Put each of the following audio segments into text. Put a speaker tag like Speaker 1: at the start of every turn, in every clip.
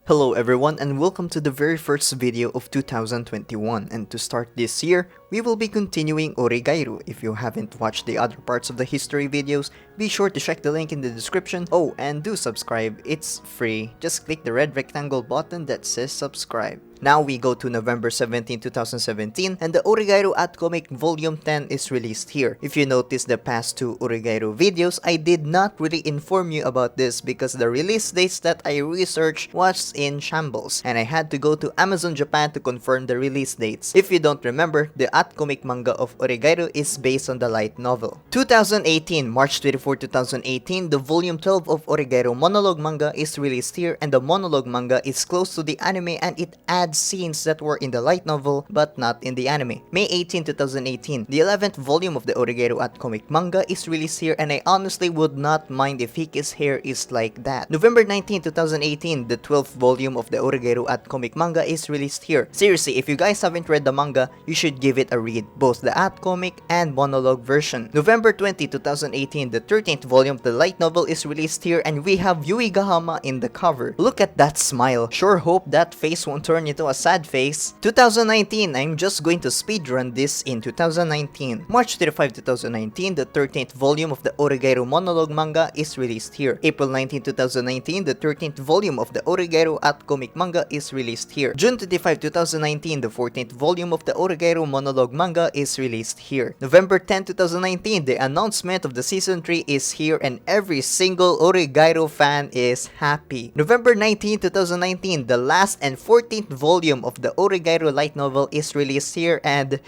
Speaker 1: Hello everyone and welcome to the very first video of 2021, and to start this year, we will be continuing Oregairu. If you haven't watched the other parts of the history videos, be sure to check the link in the description. Oh, and do subscribe, it's free. Just click the red rectangle button that says subscribe. Now we go to November 17, 2017, and the Oregairu at Comic Volume 10 is released here. If you notice the past two Oregairu videos, I did not really inform you about this because the release dates that I researched was in shambles, and I had to go to Amazon Japan to confirm the release dates. If you don't remember, the at Comic manga of Oregairu is based on the light novel. 2018, March 24, 2018, the Volume 12 of Oregairu monologue manga is released here, and the monologue manga is close to the anime and it adds scenes that were in the light novel but not in the anime. May 18, 2018, the 11th volume of the Oregairu at Comic manga is released here, and I honestly would not mind if Hiki's hair is like that. November 19, 2018, the 12th volume of the Oregairu at Comic manga is released here. Seriously, if you guys haven't read the manga, you should give it a read, both the at comic and monologue version. November 20, 2018, the 13th volume of the light novel is released here, and we have Yui Gahama in the cover. Look at that smile. Sure hope that face won't turn into a sad face. 2019, I'm just going to speedrun this in 2019. March 35, 2019, the 13th volume of the Oregairu monologue manga is released here. April 19, 2019, the 13th volume of the Oregairu at Comic manga is released here. June 25, 2019, the 14th volume of the Oregairu monologue manga is released here. November 10, 2019, the announcement of the season 3 is here, and every single Oregairu fan is happy. November 19, 2019, the last and 14th volume of the Oregairu light novel is released here, and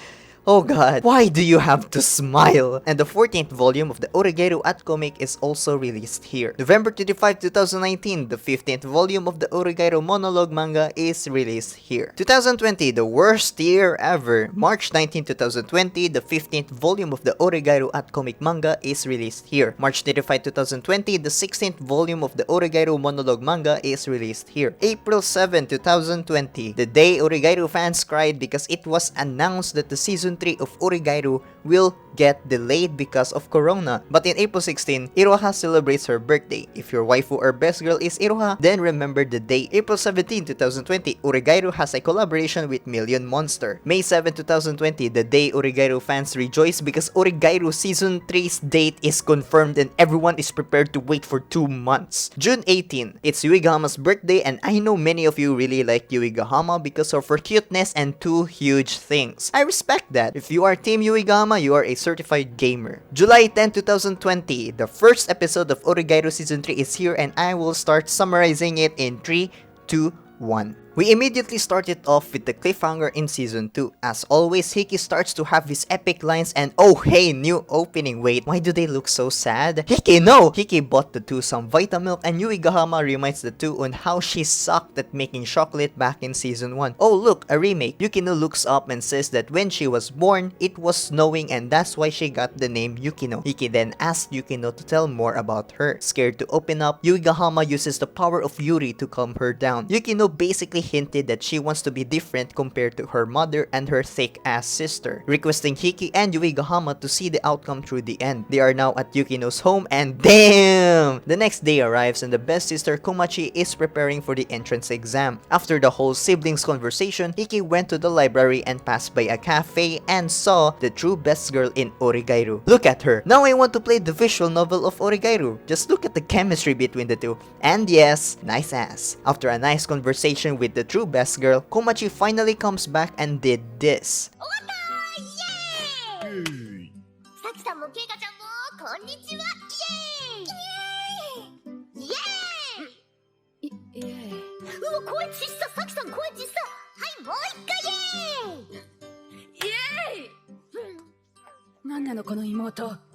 Speaker 1: oh god, why do you have to smile? And the 14th volume of the Oregairu at Comic is also released here. November 25, 2019, the 15th volume of the Oregairu monologue manga is released here. 2020, the worst year ever. March 19, 2020, the 15th volume of the Oregairu at Comic manga is released here. March 35, 2020, the 16th volume of the Oregairu monologue manga is released here. April 7, 2020, the day Oregairu fans cried because it was announced that the season 3 of Oregairu will get delayed because of Corona. But in April 16, Iroha celebrates her birthday. If your waifu or best girl is Iroha, then remember the date. April 17, 2020, Oregairu has a collaboration with Million Monster. May 7, 2020, the day Oregairu fans rejoice because Oregairu Season 3's date is confirmed and everyone is prepared to wait for 2 months. June 18, it's Yui Gahama's birthday, and I know many of you really like Yui Gahama because of her cuteness and 2 huge things. I respect that. If you are Team Yui Gahama, you are a certified gamer. July 10, 2020, the first episode of Oregairu Season 3 is here, and I will start summarizing it in 3, 2, 1. We immediately started off with the cliffhanger in Season 2. As always, Hiki starts to have his epic lines, and oh hey, new opening. Wait, why do they look so sad? Hiki, no! Hiki bought the two some Vitamilk, and Yui Gahama reminds the two on how she sucked at making chocolate back in Season 1. Oh look, a remake. Yukino looks up and says that when she was born, it was snowing and that's why she got the name Yukino. Hiki then asks Yukino to tell more about her. Scared to open up, Yui Gahama uses the power of Yuri to calm her down. Yukino basically hinted that she wants to be different compared to her mother and her thick-ass sister, requesting Hiki and Yui Gahama to see the outcome through the end. They are now at Yukino's home, and damn! The next day arrives and the best sister Komachi is preparing for the entrance exam. After the whole siblings conversation, Hiki went to the library and passed by a cafe and saw the true best girl in Oregairu. Look at her! Now I want to play the visual novel of Oregairu. Just look at the chemistry between the two. And yes, nice ass. After a nice conversation with the true best girl, Komachi finally comes back and did this.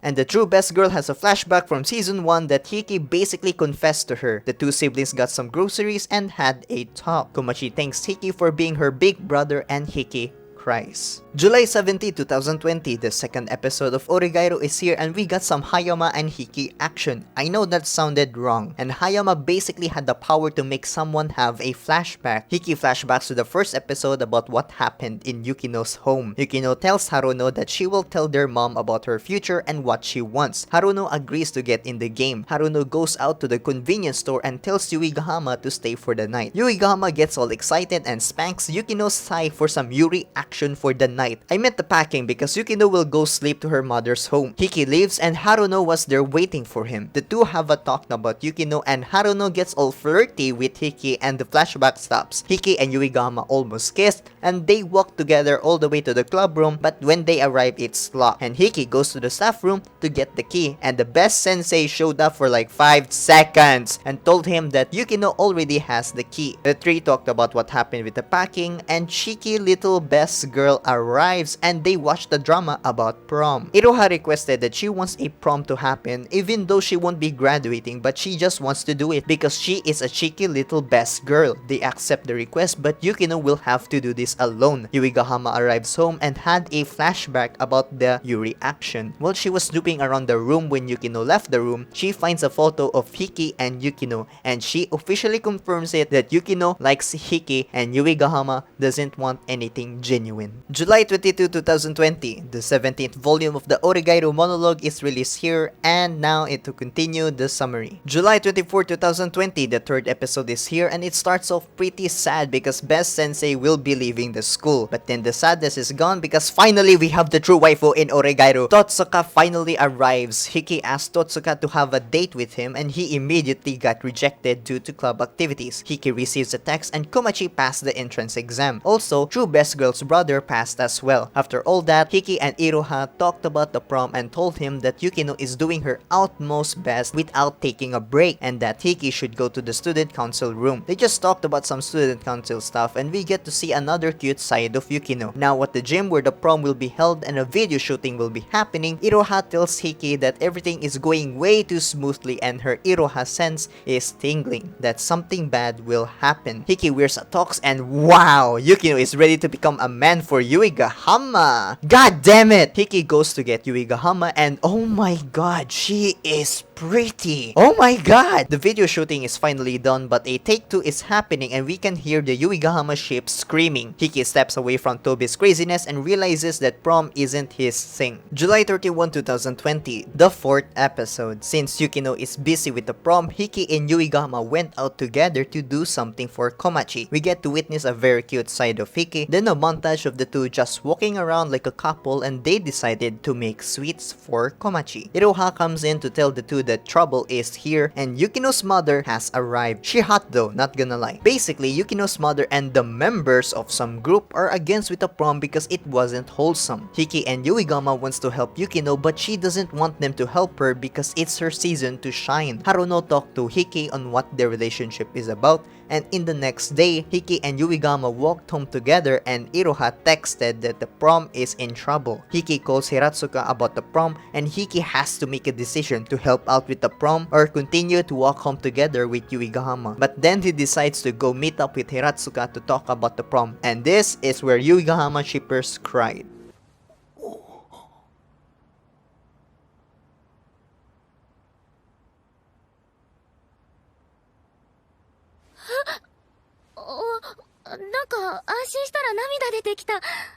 Speaker 1: And the true best girl has a flashback from Season 1 that Hiki basically confessed to her. The two siblings got some groceries and had a talk. Komachi thanks Hiki for being her big brother, and Hiki cries. July 17, 2020, the second episode of Oregairu is here and we got some Hayama and Hiki action. I know that sounded wrong, and Hayama basically had the power to make someone have a flashback. Hiki flashbacks to the first episode about what happened in Yukino's home. Yukino tells Haruno that she will tell their mom about her future and what she wants. Haruno agrees to get in the game. Haruno goes out to the convenience store and tells Yuigahama to stay for the night. Yuigahama gets all excited and spanks Yukino's thigh for some Yuri action for the night. I meant the packing because Yukino will go sleep to her mother's home. Hiki leaves and Haruno was there waiting for him. The two have a talk about Yukino and Haruno gets all flirty with Hiki and the flashback stops. Hiki and Yuigahama almost kissed and they walk together all the way to the club room, but when they arrive it's locked and Hiki goes to the staff room to get the key, and the best sensei showed up for like 5 seconds and told him that Yukino already has the key. The three talked about what happened with the packing and cheeky little best girl arrives and they watch the drama about prom. Iroha requested that she wants a prom to happen even though she won't be graduating, but she just wants to do it because she is a cheeky little best girl. They accept the request, but Yukino will have to do this alone. Yuigahama arrives home and had a flashback about the Yuri action. While she was snooping around the room when Yukino left the room, she finds a photo of Hiki and Yukino and she officially confirms it that Yukino likes Hiki and Yuigahama doesn't want anything genuine. July 22, 2020, the 17th volume of the Oregairu monologue is released here, and now to continue the summary. July 24, 2020, the third episode is here and it starts off pretty sad because Best Sensei will be leaving the school. But then the sadness is gone because finally we have the true waifu in Oregairu. Totsuka finally arrives. Hiki asked Totsuka to have a date with him and he immediately got rejected due to club activities. Hiki receives a text and Komachi passed the entrance exam. Also, True Best Girl's brother passed as well. After all that, Hiki and Iroha talked about the prom and told him that Yukino is doing her utmost best without taking a break and that Hiki should go to the student council room. They just talked about some student council stuff and we get to see another cute side of Yukino. Now at the gym where the prom will be held and a video shooting will be happening, Iroha tells Hiki that everything is going way too smoothly and her Iroha sense is tingling, that something bad will happen. Hiki wears a tux and wow, Yukino is ready to become a man for Yuigahama. God damn it! Hiki goes to get Yuigahama and oh my god, she is pretty. Oh my god! The video shooting is finally done but a take 2 is happening and we can hear the Yuigahama ship screaming. Hiki steps away from Tobi's craziness and realizes that prom isn't his thing. July 31, 2020, the fourth episode. Since Yukino is busy with the prom, Hiki and Yuigahama went out together to do something for Komachi. We get to witness a very cute side of Hiki, then a montage of the two just walking around like a couple and they decided to make sweets for Komachi. Iroha comes in to tell the two that trouble is here and Yukino's mother has arrived. She hot though, not gonna lie. Basically, Yukino's mother and the members of some group are against with the prom because it wasn't wholesome. Hiki and Yuigahama wants to help Yukino but she doesn't want them to help her because it's her season to shine. Haruno talked to Hiki on what their relationship is about, and in the next day, Hiki and Yuigahama walked home together and Iroha texted that the prom is in trouble. Hiki calls Hiratsuka about the prom and Hiki has to make a decision to help out with the prom or continue to walk home together with Yuigahama. But then he decides to go meet up with Hiratsuka to talk about the prom, and this is where Yuigahama shippers cried.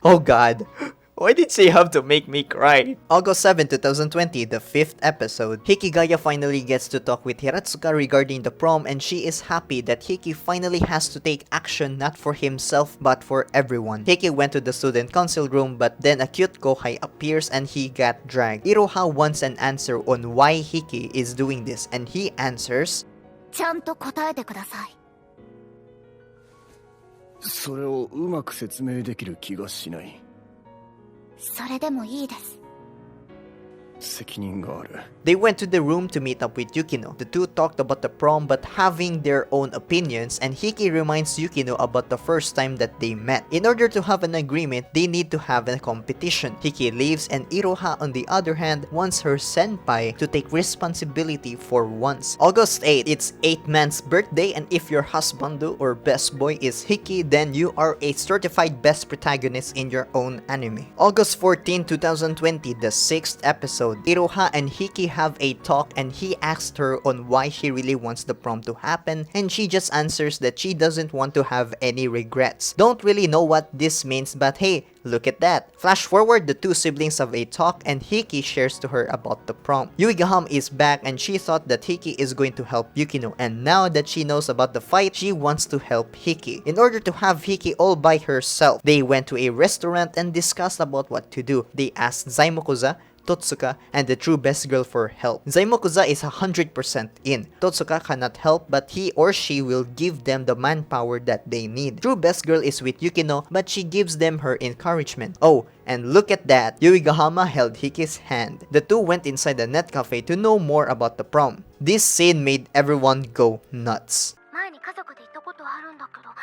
Speaker 1: Oh god. Why did she have to make me cry? August 7, 2020, the 5th episode. Hikigaya finally gets to talk with Hiratsuka regarding the prom and she is happy that Hiki finally has to take action not for himself but for everyone. Hiki went to the student council room but then a cute kohai appears and he got dragged. Iroha wants an answer on why Hiki is doing this and he answers,
Speaker 2: ちゃんと答えてください。
Speaker 3: それをうまく説明できる気がしない。
Speaker 2: それでもいいです。
Speaker 3: 責任がある。
Speaker 1: They went to the room to meet up with Yukino. The two talked about the prom but having their own opinions, and Hiki reminds Yukino about the first time that they met. In order to have an agreement, they need to have a competition. Hiki leaves, and Iroha on the other hand wants her senpai to take responsibility for once. August 8, it's 8 man's birthday, and if your husbando or best boy is Hiki, then you are a certified best protagonist in your own anime. August 14, 2020, the 6th episode. Iroha and Hiki have a talk, and he asked her on why she really wants the prom to happen, and she just answers that she doesn't want to have any regrets. Don't really know what this means, but hey, look at that. Flash forward, the two siblings have a talk, and Hiki shares to her about the prom. Yuigaham is back, and she thought that Hiki is going to help Yukino, and now that she knows about the fight, she wants to help Hiki. In order to have Hiki all by herself, they went to a restaurant and discussed about what to do. They asked Zaimokuza, Totsuka, and the true best girl for help. Zaimokuza is 100% in. Totsuka cannot help, but he or she will give them the manpower that they need. True best girl is with Yukino, but she gives them her encouragement. Oh, and look at that, Yuigahama held Hiki's hand. The two went inside the net cafe to know more about the prom. This scene made everyone go nuts.
Speaker 2: 前に家族で行ったことあるんだけど、ほ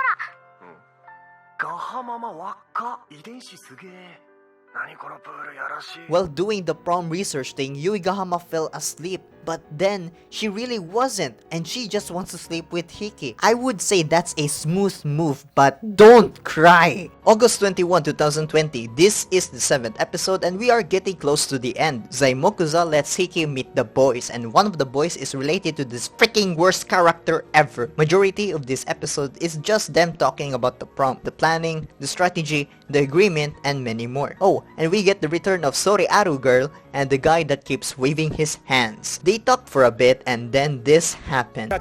Speaker 2: ら。
Speaker 3: ガハママ若っ。遺伝子すげえ。何このプールやらしい。
Speaker 1: While doing the prom research thing, Yuigahama fell asleep. But then, she really wasn't, and she just wants to sleep with Hiki. I would say that's a smooth move, but don't cry! August 21, 2020, this is the 7th episode, and we are getting close to the end. Zaimokuza lets Hiki meet the boys, and one of the boys is related to this freaking worst character ever. Majority of this episode is just them talking about the prom, the planning, the strategy, the agreement, and many more. Oh, and we get the return of Oregairu girl, and the guy that keeps waving his hands. They talked for a bit, and then this happened. Oh,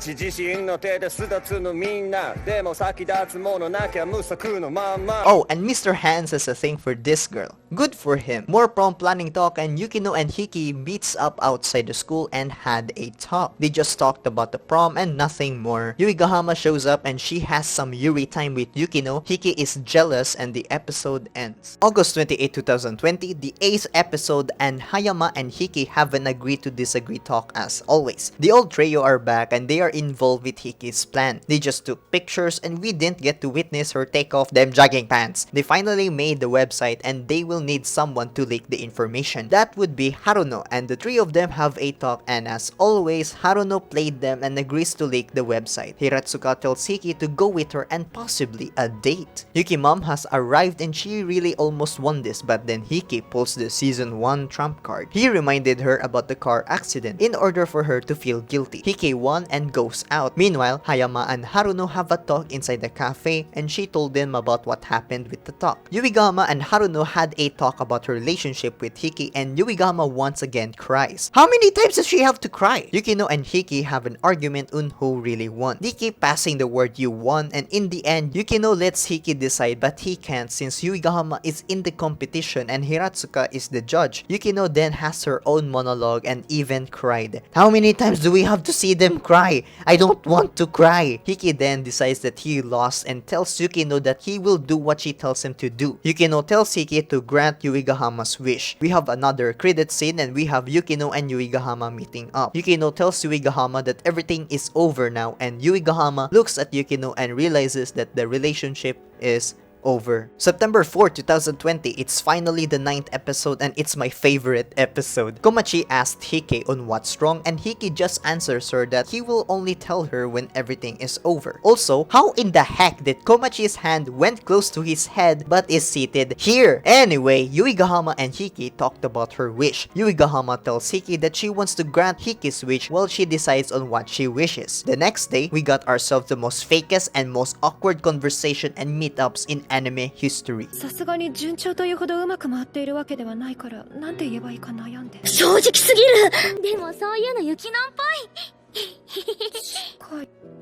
Speaker 1: and Mr. Hands has a thing for this girl. Good for him. More prom planning talk, and Yukino and Hiki meets up outside the school and had a talk. They just talked about the prom and nothing more. Yuigahama shows up, and she has some Yuri time with Yukino. Hiki is jealous, and the episode ends. August 28, 2020, the 8th episode, and Hayama and Hiki have an agree to disagree talk as always. The old trio are back, and they are involved with Hiki's plan. They just took pictures, and we didn't get to witness her take off them jogging pants. They finally made the website, and they will need someone to leak the information. That would be Haruno, and the three of them have a talk, and as always, Haruno played them and agrees to leak the website. Hiratsuka tells Hiki to go with her and possibly a date. Yuki mom has arrived, and she really almost won this, but then Hiki pulls the season 1 trump card. He reminded her about the car accident in order for her to feel guilty. Hiki won and goes out. Meanwhile, Hayama and Haruno have a talk inside the cafe, and she told them about what happened with the talk. Yuigahama and Haruno had a talk about her relationship with Hiki, and Yuigahama once again cries. How many times does she have to cry? Yukino and Hiki have an argument on who really won. They keep passing the word "you won," and in the end, Yukino lets Hiki decide, but he can't since Yuigahama is in the competition and Hiratsuka is the judge. Yukino then has her own monologue and even cried. How many times do we have to see them cry? I don't want to cry. Hiki then decides that he lost and tells Yukino that he will do what she tells him to do. Yukino tells Hiki to grant Yuigahama's wish. We have another credit scene, and we have Yukino and Yuigahama meeting up. Yukino tells Yuigahama that everything is over now, and Yuigahama looks at Yukino and realizes that the relationship is over. September 4, 2020, it's finally the 9th episode, and it's my favorite episode. Komachi asked Hiki on what's wrong, and Hiki just answers her that he will only tell her when everything is over. Also, how in the heck did Komachi's hand went close to his head but is seated here? Anyway, Yuigahama and Hiki talked about her wish. Yuigahama tells Hiki that she wants to grant Hiki's wish while she decides on what she wishes. The next day, we got ourselves the most fakest and most awkward conversation and meetups in anime history.
Speaker 4: さすがに順調というほどうまく回っているわけではないから、なんて言えばいいか悩んで。
Speaker 2: 正直すぎる。でもそういうのユキノンっぽい。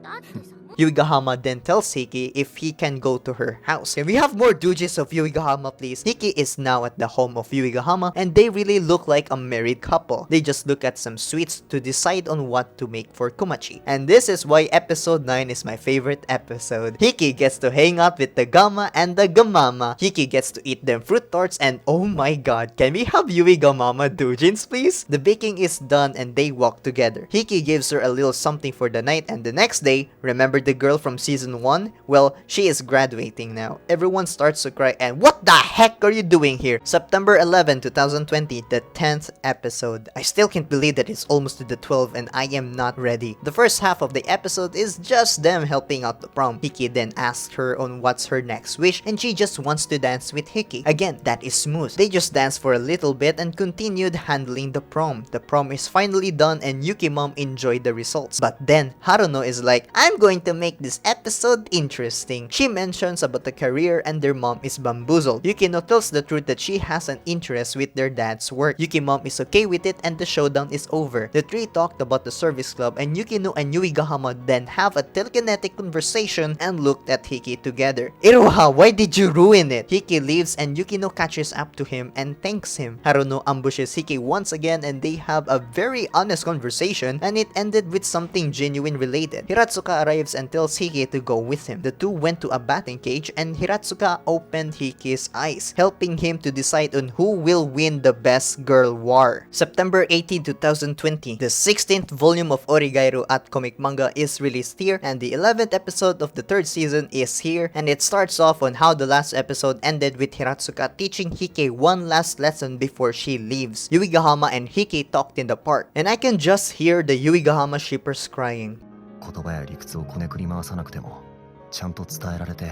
Speaker 2: だってさ。
Speaker 1: Yuigahama then tells Hiki if he can go to her house. Can we have more dojis of Yuigahama, please? Hiki is now at the home of Yuigahama, and they really look like a married couple. They just look at some sweets to decide on what to make for Kumachi. And this is why episode 9 is my favorite episode. Hiki gets to hang out with the Gama and the Gamama. Hiki gets to eat them fruit tarts, and oh my god, can we have Yuigamama dojins, please? The baking is done and they walk together. Hiki gives her a little something for the night, and the next day, remember the girl from season 1? Well, she is graduating now. Everyone starts to cry, and what the heck are you doing here? September 11, 2020, the 10th episode. I still can't believe that it's almost to the 12th and I am not ready. The first half of the episode is just them helping out the prom. Hiki then asks her on what's her next wish, and she just wants to dance with Hiki. Again, that is smooth. They just dance for a little bit and continued handling the prom. The prom is finally done and Yuki mom enjoyed the results. But then, Haruno is like, I'm going to make this episode interesting. She mentions about the career and their mom is bamboozled. Yukino tells the truth that she has an interest with their dad's work. Yuki mom is okay with it and the showdown is over. The three talked about the service club and Yukino and Yuigahama then have a telekinetic conversation and looked at Hiki together. Iroha, why did you ruin it? Hiki leaves and Yukino catches up to him and thanks him. Haruno ambushes Hiki once again and they have a very honest conversation, and it ended with something genuine related. Hiratsuka arrives and tells Hiki to go with him. The two went to a batting cage and Hiratsuka opened Hiki's eyes, helping him to decide on who will win the best girl war. September 18, 2020, the 16th volume of Oregairu at Comic Manga is released here, and the 11th episode of the 3rd season is here, and it starts off on how the last episode ended with Hiratsuka teaching Hiki one last lesson before she leaves. Yuigahama and Hiki talked in the park, and I can just hear the Yuigahama shippers crying.
Speaker 3: 言葉や理屈をこねくり回さなくてもちゃんと伝えられて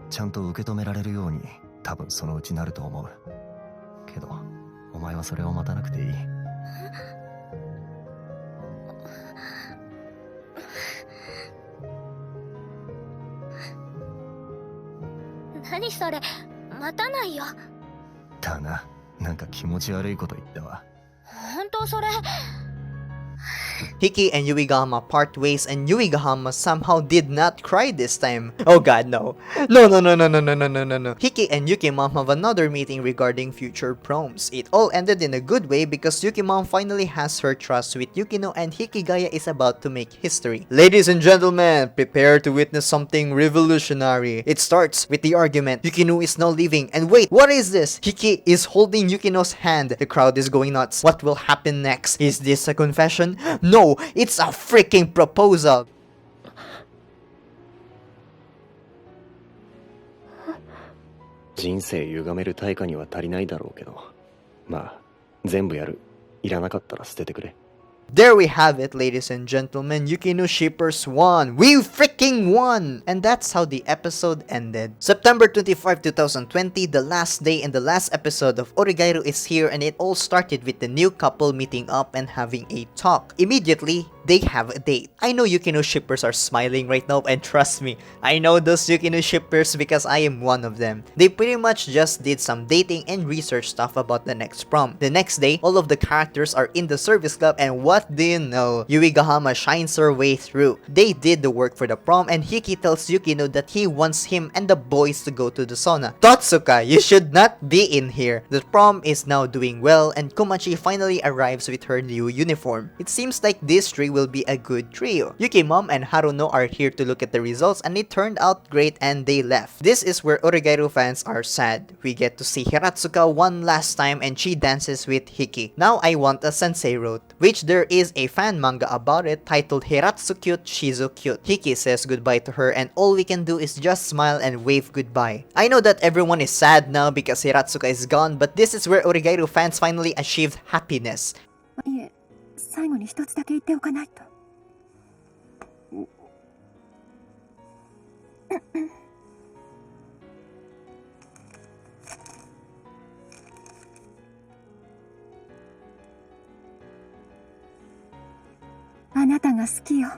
Speaker 3: ちゃんと受け止められるように多分そのうちなると思うけどお前はそれを待たなくていい
Speaker 2: 何それ、待たないよ。
Speaker 3: だな、なんか気持ち悪いこと言ったわ。
Speaker 2: 本当それ。
Speaker 1: Hiki and Yuigahama part ways, and Yuigahama somehow did not cry this time. Oh god, no. No. Hiki and Yukimon have another meeting regarding future proms. It all ended in a good way because Yukimon finally has her trust with Yukino and Hikigaya is about to make history. Ladies and gentlemen, prepare to witness something revolutionary. It starts with the argument. Yukino is now leaving, and wait, what is this? Hiki is holding Yukino's hand. The crowd is going nuts. What will happen next? Is this a confession? No, it's a freaking proposal.
Speaker 3: 人生歪める対価には足りないだろうけど、まあ全部やる。いらなかったら捨ててくれ。
Speaker 1: There we have it, ladies and gentlemen. Yukino shippers won. We freaking won! And that's how the episode ended. September 25, 2020, the last day and the last episode of Oregairu is here, and it all started with the new couple meeting up and having a talk. Immediately, they have a date. I know Yukino shippers are smiling right now, and trust me, I know those Yukino shippers because I am one of them. They pretty much just did some dating and research stuff about the next prom. The next day, all of the characters are in the service club, and what do you know? Yuigahama shines her way through. They did the work for the prom, and Hiki tells Yukino that he wants him and the boys to go to the sauna. Totsuka, you should not be in here. The prom is now doing well, and Komachi finally arrives with her new uniform. It seems like this three will be a good trio. Yuki mom and Haruno are here to look at the results, and it turned out great and they left. This is where Oregairu fans are sad. We get to see Hiratsuka one last time and she dances with Hiki. Now I Want a Sensei wrote, which there is a fan manga about it titled Hiratsu Cute, Shizu Cute. Hiki says goodbye to her and all we can do is just smile and wave goodbye. I know that everyone is sad now because Hiratsuka is gone, but this is where Oregairu fans finally achieved happiness.
Speaker 4: いえ、最後に一つだけ言っておかないと。あなたが好きよ、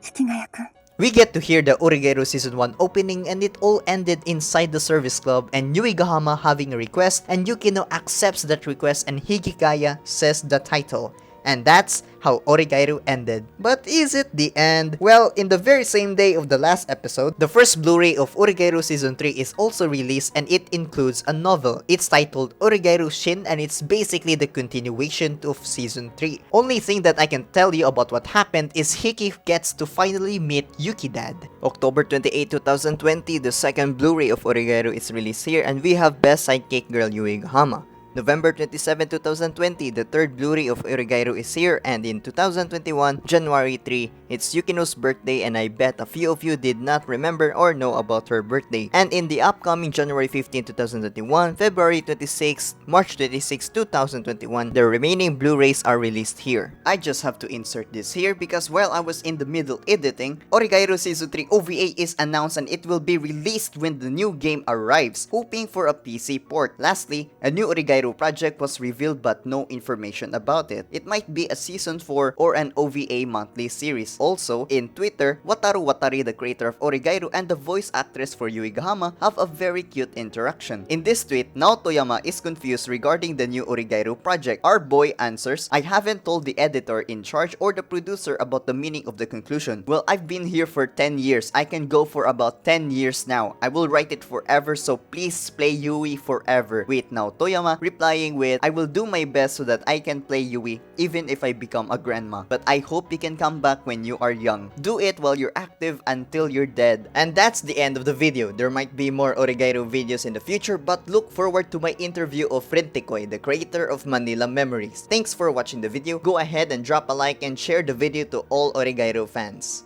Speaker 4: 引谷くん。
Speaker 1: We get to hear the Oregairu Season 1 opening, and it all ended inside the service club and Yuigahama having a request, and Yukino accepts that request and Hikigaya says the title. And that's how Oregairu ended. But is it the end? Well, in the very same day of the last episode, the first Blu-ray of Oregairu Season 3 is also released, and it includes a novel. It's titled Oregairu Shin, and it's basically the continuation of Season 3. Only thing that I can tell you about what happened is Hiki gets to finally meet Yuki Dad. October 28, 2020, the second Blu-ray of Oregairu is released here, and we have Best Sidekick Girl Yui Gahama. November 27, 2020, the third Blu-ray of Oregairu is here, and in 2021, January 3, it's Yukino's birthday, and I bet a few of you did not remember or know about her birthday. And in the upcoming January 15, 2021, February 26, March 26, 2021, the remaining Blu-rays are released here. I just have to insert this here because while I was in the middle editing, Oregairu Season 3 OVA is announced and it will be released when the new game arrives, hoping for a PC port. Lastly, a new Oregairu project was revealed but no information about it. It might be a season 4 or an OVA monthly series. Also, in Twitter, Wataru Watari, the creator of Oregairu and the voice actress for Yui Gahama, have a very cute interaction. In this tweet, Naotoyama is confused regarding the new Oregairu project. Our boy answers, "I haven't told the editor in charge or the producer about the meaning of the conclusion. Well, I've been here for 10 years. I can go for about 10 years now. I will write it forever, so please play Yui forever." With Naotoyama replying with, "I will do my best so that I can play Yui even if I become a grandma. But I hope you can come back when you are young. Do it while you're active until you're dead." And that's the end of the video. There might be more Oregairu videos in the future, but look forward to my interview of Rintekoy, the creator of Manila Memories. Thanks for watching the video. Go ahead and drop a like and share the video to all Oregairu fans.